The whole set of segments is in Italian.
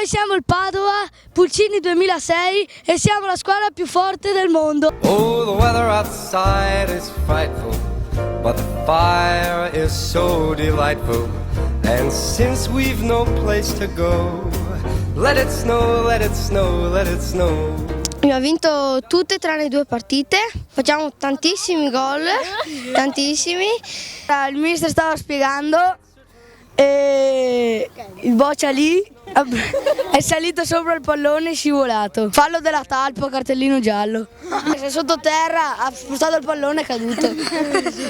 Noi siamo il Padova Pulcini 2006 e siamo la squadra più forte del mondo. Oh, the weather outside is frightful, but the fire is so delightful. And since we've no place to go, let it snow, let it snow, let it snow. Abbiamo vinto tutte tranne 2 partite, facciamo tantissimi gol, tantissimi. Il mister stava spiegando e il Boccia lì è salito sopra il pallone e scivolato. Fallo della Talpa, cartellino giallo. È sottoterra, ha spostato il pallone e è caduto.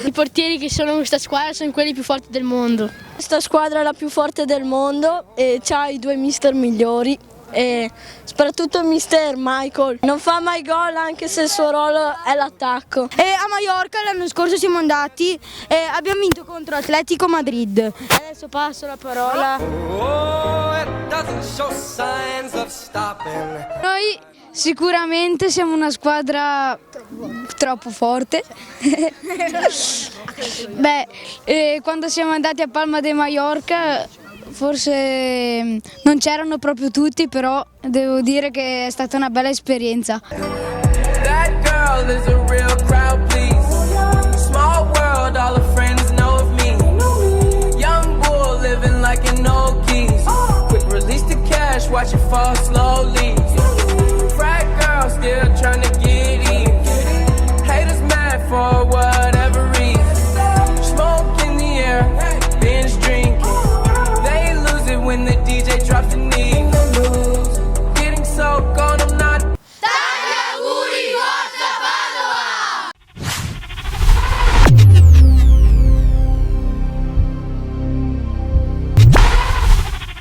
I portieri che sono in questa squadra sono quelli più forti del mondo. Questa squadra è la più forte del mondo e ha i 2 mister migliori. E soprattutto il mister Michael non fa mai gol anche se il suo ruolo è l'attacco. E a Maiorca l'anno scorso siamo andati e abbiamo vinto contro Atletico Madrid. Adesso passo la parola. Oh, it doesn't show signs of stopping. Noi sicuramente siamo una squadra troppo forte. Quando siamo andati a Palma de Mallorca forse non c'erano proprio tutti, però devo dire che è stata una bella esperienza. That girl is